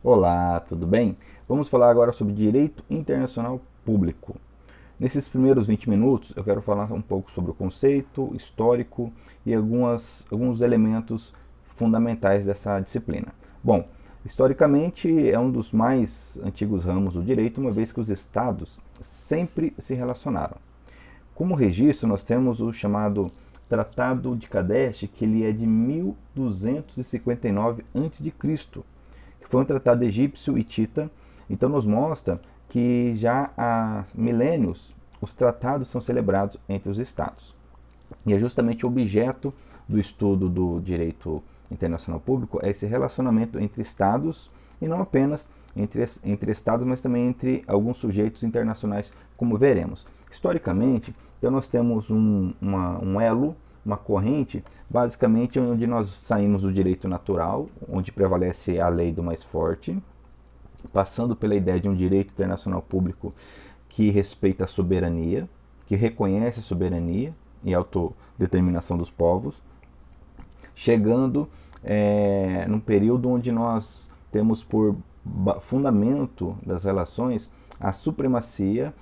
Olá, tudo bem? Vamos falar agora sobre direito internacional público. Nesses primeiros 20 minutos, eu quero falar um pouco sobre o conceito histórico e alguns elementos fundamentais dessa disciplina. Bom, historicamente é um dos mais antigos ramos do direito, uma vez que os estados sempre se relacionaram. Como registro, nós temos o chamado Tratado de Cadeche, que ele é de 1259 a.C., que foi um tratado egípcio hitita. Então nos mostra que já há milênios os tratados são celebrados entre os estados. E é justamente o objeto do estudo do direito internacional público é esse relacionamento entre estados e não apenas entre estados, mas também entre alguns sujeitos internacionais, como veremos. Historicamente, então nós temos um elo, uma corrente, basicamente onde nós saímos do direito natural, onde prevalece a lei do mais forte, passando pela ideia de um direito internacional público que respeita a soberania, que reconhece a soberania e a autodeterminação dos povos, chegando num período onde nós temos por fundamento das relações a supremacia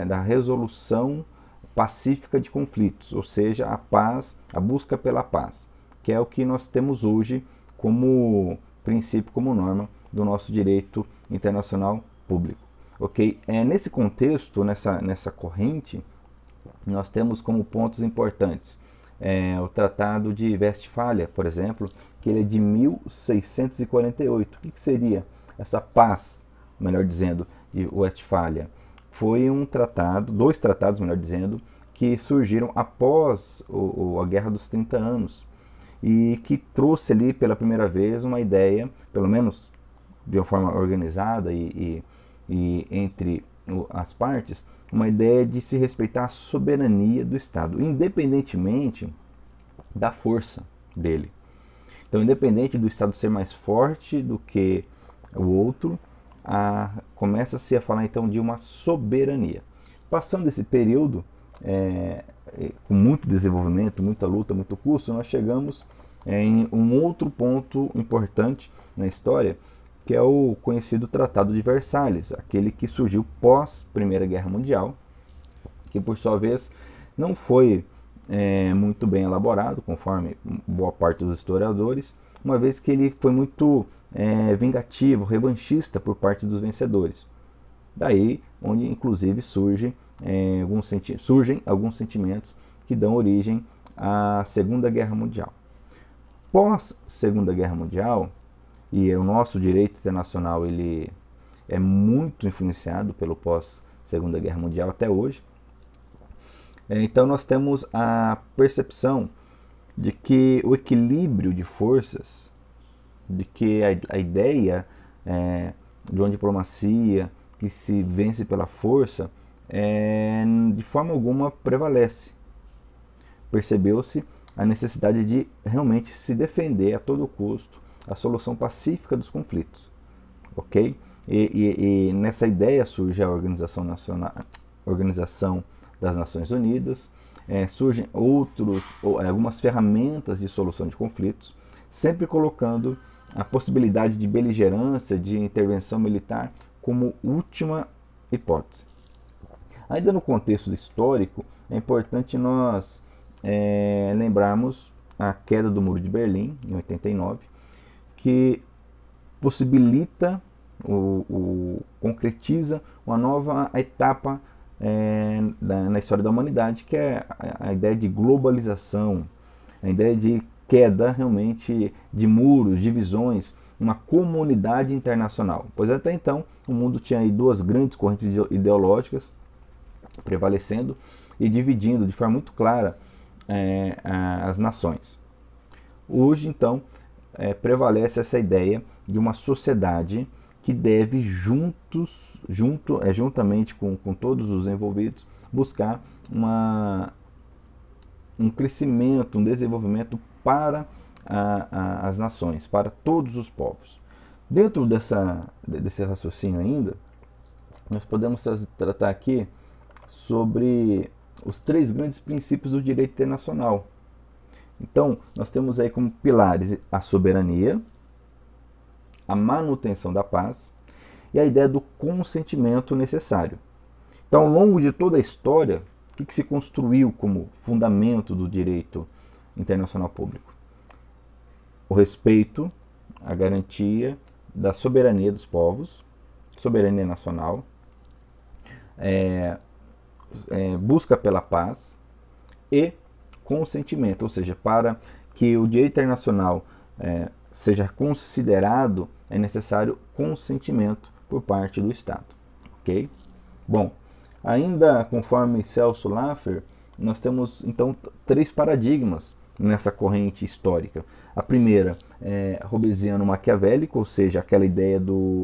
da resolução pacífica de conflitos, ou seja, a paz, a busca pela paz, que é o que nós temos hoje como princípio, como norma do nosso direito internacional público. Ok? Nesse contexto, nessa corrente, nós temos como pontos importantes o Tratado de Westfália, por exemplo, que ele é de 1648. O que seria essa paz, melhor dizendo, de Westfália? Foi um tratado, dois tratados, melhor dizendo, que surgiram após a Guerra dos 30 Anos e que trouxe ali pela primeira vez uma ideia, pelo menos de uma forma organizada e entre as partes, uma ideia de se respeitar a soberania do Estado, independentemente da força dele. Então, independente do Estado ser mais forte do que o outro, começa-se a falar então de uma soberania. Passando esse período, com muito desenvolvimento, muita luta, muito custo, nós chegamos em um outro ponto importante na história, que é o conhecido Tratado de Versalhes, aquele que surgiu pós Primeira Guerra Mundial, que por sua vez não foi muito bem elaborado, conforme boa parte dos historiadores, uma vez que ele foi muito vingativo, revanchista por parte dos vencedores. Daí onde inclusive surgem alguns sentimentos que dão origem à Segunda Guerra Mundial. Pós Segunda Guerra Mundial, e o nosso direito internacional ele é muito influenciado pelo pós Segunda Guerra Mundial até hoje. Então nós temos a percepção de que o equilíbrio de forças, de que a ideia de uma diplomacia que se vence pela força, de forma alguma prevalece. Percebeu-se a necessidade de realmente se defender a todo custo a solução pacífica dos conflitos, ok? E nessa ideia surge a Organização das Nações Unidas, surgem algumas ferramentas de solução de conflitos, sempre colocando a possibilidade de beligerância, de intervenção militar como última hipótese. Ainda no contexto histórico, é importante nós lembrarmos a queda do Muro de Berlim, em 89, que possibilita, concretiza uma nova etapa na história da humanidade, que é a ideia de globalização, a ideia de queda realmente de muros, divisões, uma comunidade internacional. Pois até então o mundo tinha aí duas grandes correntes ideológicas prevalecendo e dividindo de forma muito clara as nações. Hoje, então, prevalece essa ideia de uma sociedade que deve juntamente com todos os envolvidos, buscar um crescimento, um desenvolvimento para as nações, para todos os povos. Dentro desse raciocínio ainda, nós podemos tratar aqui sobre os três grandes princípios do direito internacional. Então, nós temos aí como pilares a soberania, a manutenção da paz e a ideia do consentimento necessário. Então, ao longo de toda a história, o que se construiu como fundamento do direito internacional público? O respeito, a garantia da soberania dos povos, soberania nacional, busca pela paz e consentimento, ou seja, para que o direito internacional seja considerado, é necessário consentimento por parte do Estado. Ok? Bom, ainda conforme Celso Laffer, nós temos então 3 paradigmas nessa corrente histórica. A primeira é Hobbesiano-maquiavélico, ou seja, aquela ideia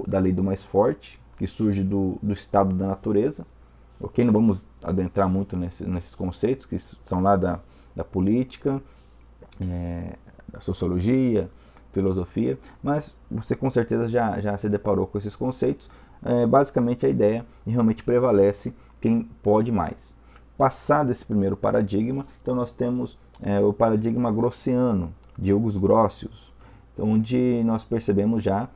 da lei do mais forte, que surge do estado da natureza. Ok? Não vamos adentrar muito nesses conceitos, que são lá da política, da sociologia, filosofia, mas você com certeza já se deparou com esses conceitos. Basicamente a ideia realmente prevalece quem pode mais. Passado esse primeiro paradigma, então nós temos o paradigma grossiano, de Hugo Grotius, onde nós percebemos já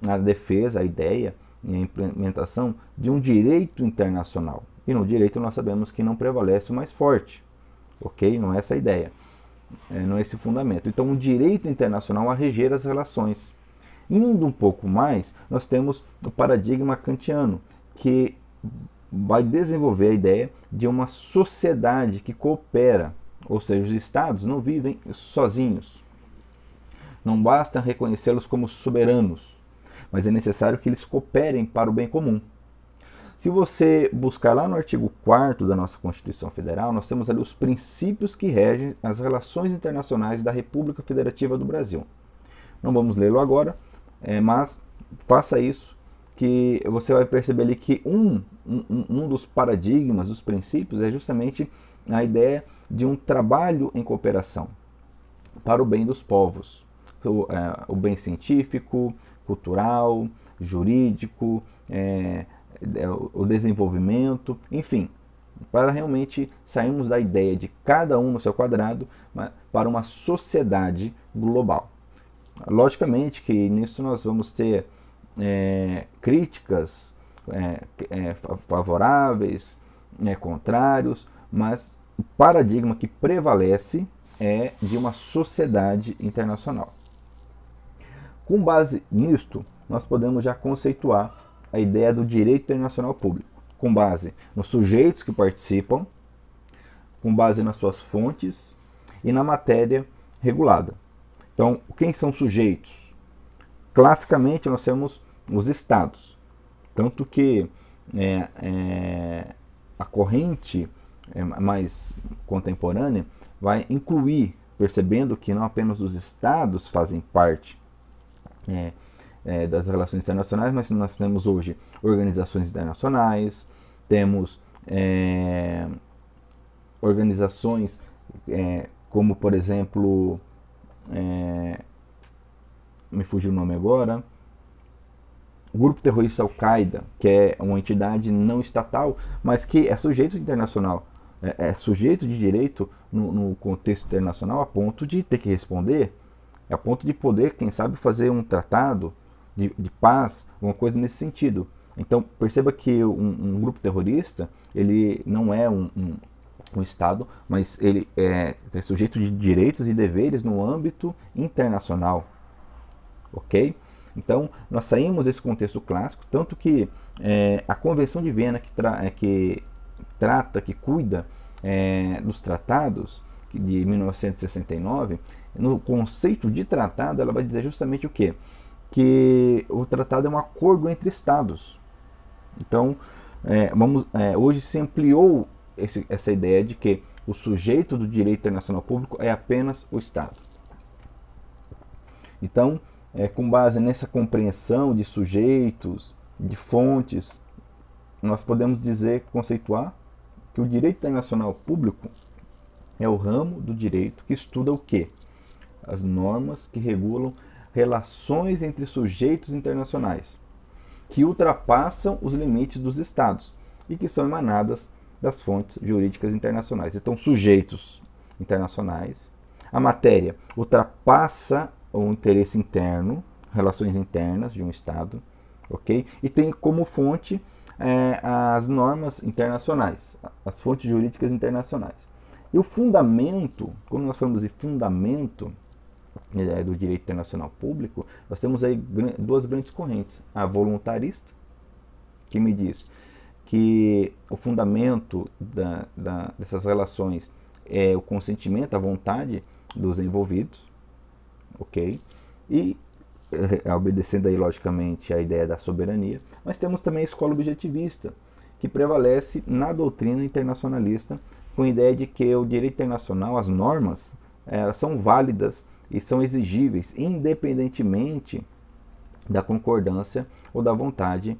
a defesa, a ideia e a implementação de um direito internacional. E no direito nós sabemos que não prevalece o mais forte, ok? Não é essa a ideia, não é esse fundamento. Então, um direito internacional a reger as relações. Indo um pouco mais, nós temos o paradigma kantiano, que vai desenvolver a ideia de uma sociedade que coopera, ou seja, os estados não vivem sozinhos. Não basta reconhecê-los como soberanos, mas é necessário que eles cooperem para o bem comum. Se você buscar lá no artigo 4º da nossa Constituição Federal, nós temos ali os princípios que regem as relações internacionais da República Federativa do Brasil. Não vamos lê-lo agora, mas faça isso, que você vai perceber ali que um dos paradigmas, dos princípios, é justamente a ideia de um trabalho em cooperação para o bem dos povos. O bem científico, cultural, jurídico, o desenvolvimento, enfim, para realmente sairmos da ideia de cada um no seu quadrado para uma sociedade global. Logicamente que nisso nós vamos ter críticas favoráveis, contrários, mas o paradigma que prevalece é de uma sociedade internacional. Com base nisto, nós podemos já conceituar a ideia do direito internacional público, com base nos sujeitos que participam, com base nas suas fontes e na matéria regulada. Então, quem são sujeitos? Classicamente, nós temos os estados, tanto que a corrente mais contemporânea vai incluir, percebendo que não apenas os estados fazem parte das relações internacionais, mas nós temos hoje organizações internacionais, temos organizações como, por exemplo, me fugiu o nome agora, o grupo terrorista Al-Qaeda, que é uma entidade não estatal, mas que é sujeito internacional, é sujeito de direito no contexto internacional, a ponto de ter que responder, a ponto de poder, quem sabe, fazer um tratado de paz, uma coisa nesse sentido. Então, perceba que um grupo terrorista, ele não é um Estado, mas ele é sujeito de direitos e deveres no âmbito internacional. Ok? Então, nós saímos desse contexto clássico, tanto que a Convenção de Viena, que cuida dos tratados de 1969, no conceito de tratado, ela vai dizer justamente o quê? Que o tratado é um acordo entre Estados. Então, hoje se ampliou essa ideia de que o sujeito do direito internacional público é apenas o Estado. Então, com base nessa compreensão de sujeitos, de fontes, nós podemos conceituar que o direito internacional público é o ramo do direito que estuda o quê? As normas que regulam relações entre sujeitos internacionais, que ultrapassam os limites dos Estados e que são emanadas das fontes jurídicas internacionais. Então, sujeitos internacionais, a matéria ultrapassa o interesse interno, relações internas de um Estado, ok? E tem como fonte as normas internacionais, as fontes jurídicas internacionais. E o fundamento, quando nós falamos de fundamento do direito internacional público, nós temos aí duas grandes correntes. A voluntarista, que me diz que o fundamento dessas relações é o consentimento, a vontade dos envolvidos, ok? E obedecendo aí logicamente a ideia da soberania, mas temos também a escola objetivista, que prevalece na doutrina internacionalista, com a ideia de que o direito internacional, as normas, elas são válidas e são exigíveis, independentemente da concordância ou da vontade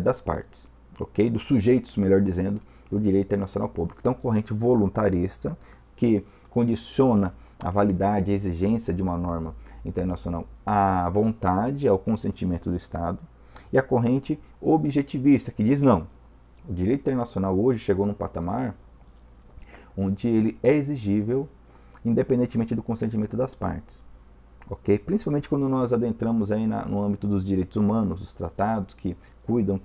das partes, ok? Dos sujeitos, melhor dizendo, do direito internacional público. Então, corrente voluntarista, que condiciona a validade e a exigência de uma norma internacional à vontade, ao consentimento do Estado, e a corrente objetivista, que diz não, o direito internacional hoje chegou num patamar onde ele é exigível independentemente do consentimento das partes. Okay? Principalmente quando nós adentramos aí no âmbito dos direitos humanos, os tratados que cuidam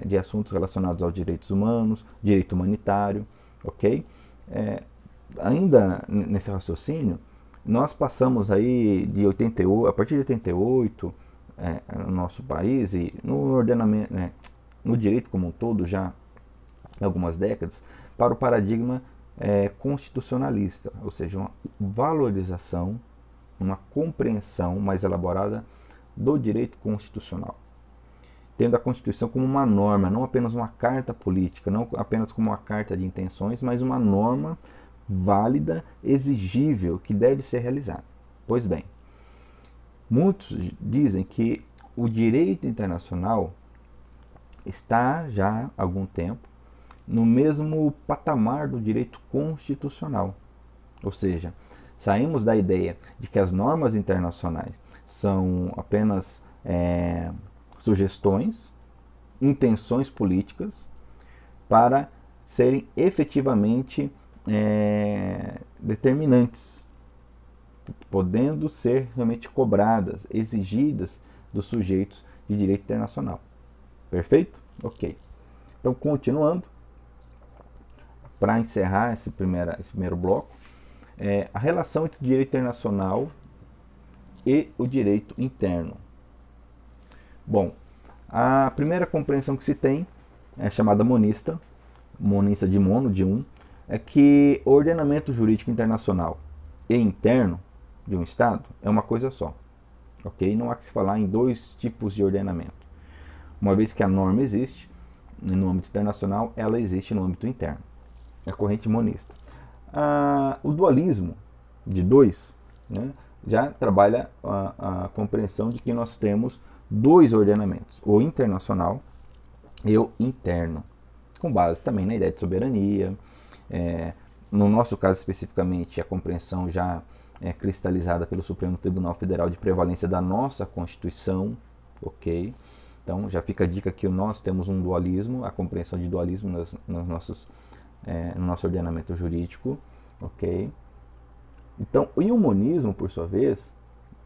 de assuntos relacionados aos direitos humanos, direito humanitário. Okay? Ainda nesse raciocínio, nós passamos aí de 88, a partir de 88, no nosso país e no ordenamento, no direito como um todo, já há algumas décadas, para o paradigma constitucionalista, ou seja, uma valorização, uma compreensão mais elaborada do direito constitucional, tendo a Constituição como uma norma, não apenas uma carta política, não apenas como uma carta de intenções, mas uma norma válida, exigível, que deve ser realizada. Pois bem, muitos dizem que o direito internacional está já há algum tempo no mesmo patamar do direito constitucional. Ou seja, saímos da ideia de que as normas internacionais são apenas sugestões, intenções políticas para serem efetivamente determinantes, podendo ser realmente cobradas, exigidas dos sujeitos de direito internacional. Perfeito? Ok. Então, continuando, para encerrar esse primeiro bloco, a relação entre o direito internacional e o direito interno. Bom, a primeira compreensão que se tem é chamada monista de mono, de um, é que o ordenamento jurídico internacional e interno de um Estado é uma coisa só. Ok? Não há que se falar em dois tipos de ordenamento. Uma vez que a norma existe no âmbito internacional, ela existe no âmbito interno. É a corrente monista. O dualismo de dois, né, já trabalha a compreensão de que nós temos dois ordenamentos, o internacional e o interno, com base também na ideia de soberania. No nosso caso especificamente, a compreensão já é cristalizada pelo Supremo Tribunal Federal de prevalência da nossa Constituição, ok? Então já fica a dica que nós temos um dualismo, a compreensão de dualismo no nosso ordenamento jurídico, ok? Então, o monismo, por sua vez,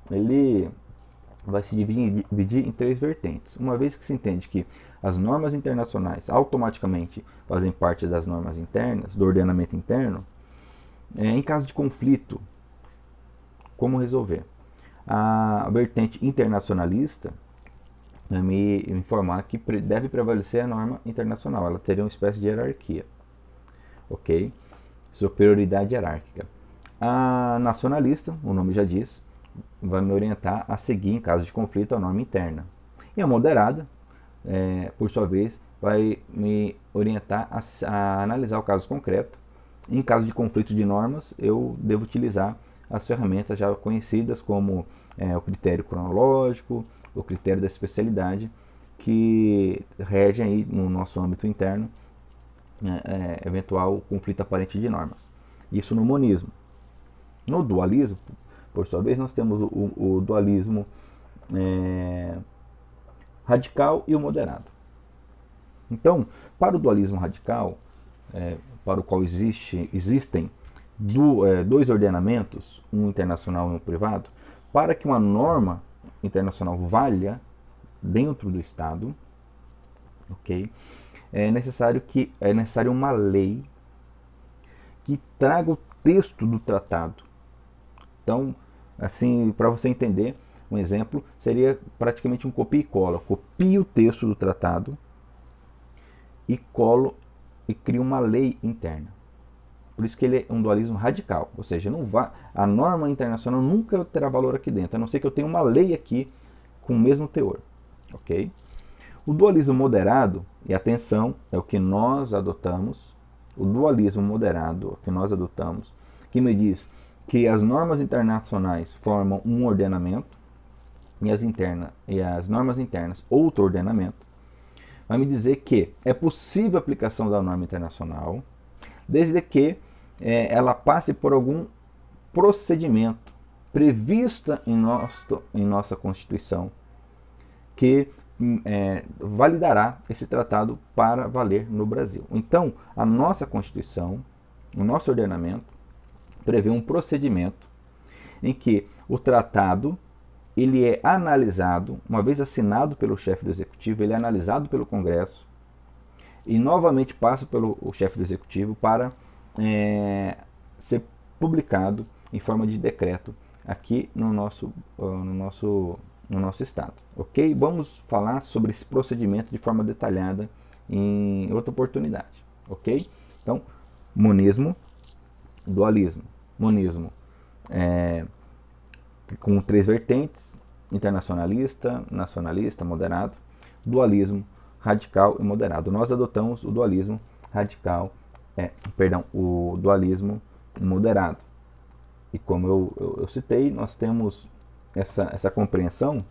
ele vai se dividir em três vertentes. Uma vez que se entende que as normas internacionais automaticamente fazem parte das normas internas, do ordenamento interno, em caso de conflito, como resolver? A vertente internacionalista vai me informar que deve prevalecer a norma internacional, ela teria uma espécie de hierarquia, ok? Superioridade hierárquica. A nacionalista, o nome já diz, vai me orientar a seguir, em caso de conflito, a norma interna. E a moderada, por sua vez, vai me orientar a analisar o caso concreto. Em caso de conflito de normas, eu devo utilizar as ferramentas já conhecidas como o critério cronológico, o critério da especialidade, que regem aí no nosso âmbito interno eventual conflito aparente de normas. Isso no monismo. No dualismo, por sua vez, nós temos o dualismo radical e o moderado. Então, para o dualismo radical, para o qual existem dois ordenamentos, um internacional e um privado, para que uma norma internacional valha dentro do Estado, ok? É necessário uma lei que traga o texto do tratado. Então, assim, para você entender, um exemplo seria praticamente um copia e cola. Copio o texto do tratado e colo e crio uma lei interna. Por isso que ele é um dualismo radical, ou seja, a norma internacional nunca terá valor aqui dentro, a não ser que eu tenha uma lei aqui com o mesmo teor. Ok? O dualismo moderado, e atenção, é o que nós adotamos, o dualismo moderado que nós adotamos, que me diz que as normas internacionais formam um ordenamento e as normas internas outro ordenamento, vai me dizer que é possível a aplicação da norma internacional, desde que ela passe por algum procedimento prevista em nossa Constituição, que validará esse tratado para valer no Brasil. Então, a nossa Constituição, o nosso ordenamento, prevê um procedimento em que o tratado ele é analisado, uma vez assinado pelo chefe do Executivo, ele é analisado pelo Congresso e novamente passa pelo chefe do Executivo para ser publicado em forma de decreto aqui no nosso estado. Ok? Vamos falar sobre esse procedimento de forma detalhada em outra oportunidade. Ok? Então, monismo, dualismo. Monismo com 3 vertentes: internacionalista, nacionalista, moderado. Dualismo, radical e moderado. Nós adotamos o dualismo radical, o dualismo moderado. E como eu citei, nós temos essa compreensão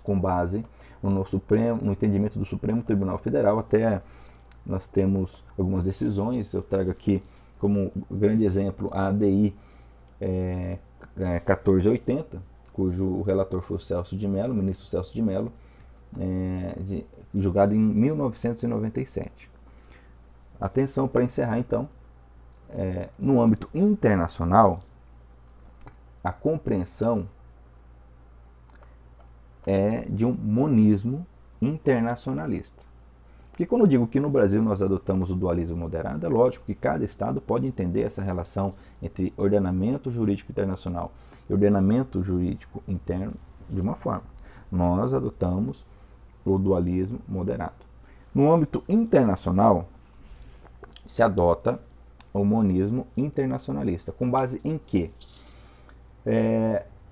com base no entendimento do Supremo Tribunal Federal. Até nós temos algumas decisões, eu trago aqui como grande exemplo a ADI 1480, cujo relator foi o Celso de Mello, o ministro Celso de Mello, julgado em 1997. Atenção para encerrar então, no âmbito internacional, a compreensão é de um monismo internacionalista. Porque quando eu digo que no Brasil nós adotamos o dualismo moderado, é lógico que cada Estado pode entender essa relação entre ordenamento jurídico internacional e ordenamento jurídico interno de uma forma. Nós adotamos o dualismo moderado. No âmbito internacional, se adota o monismo internacionalista. Com base em quê?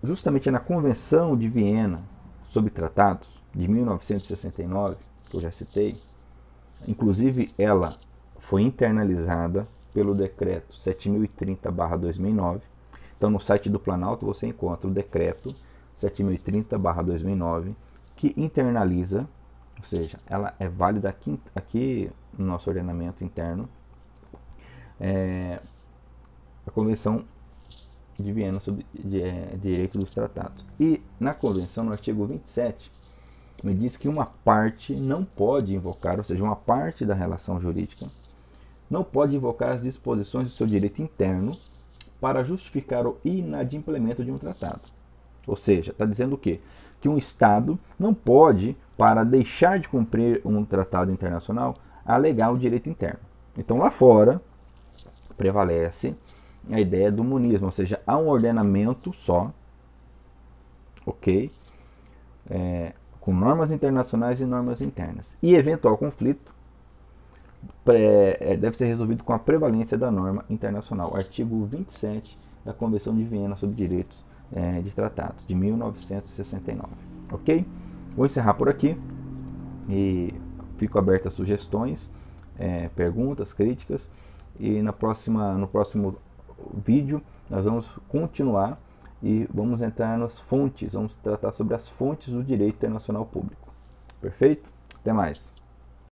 Justamente na Convenção de Viena sobre Tratados, de 1969, que eu já citei, inclusive ela foi internalizada pelo decreto 7030/2009. Então no site do Planalto você encontra o decreto 7030/2009, que internaliza, ou seja, ela é válida aqui no nosso ordenamento interno, a Convenção de Viena sobre Direito dos Tratados. E na Convenção, no artigo 27, me diz que uma parte não pode invocar, ou seja, uma parte da relação jurídica, não pode invocar as disposições do seu direito interno para justificar o inadimplemento de um tratado. Ou seja, está dizendo o quê? Que um Estado não pode, para deixar de cumprir um tratado internacional, alegar o direito interno. Então lá fora prevalece a ideia do monismo, ou seja, há um ordenamento só, ok? Com normas internacionais e normas internas. E eventual conflito deve ser resolvido com a prevalência da norma internacional. Artigo 27 da Convenção de Viena sobre Direitos de Tratados, de 1969. Ok? Vou encerrar por aqui e fico aberto a sugestões, perguntas, críticas. E no próximo vídeo nós vamos continuar e vamos entrar nas fontes, vamos tratar sobre as fontes do direito internacional público. Perfeito? Até mais!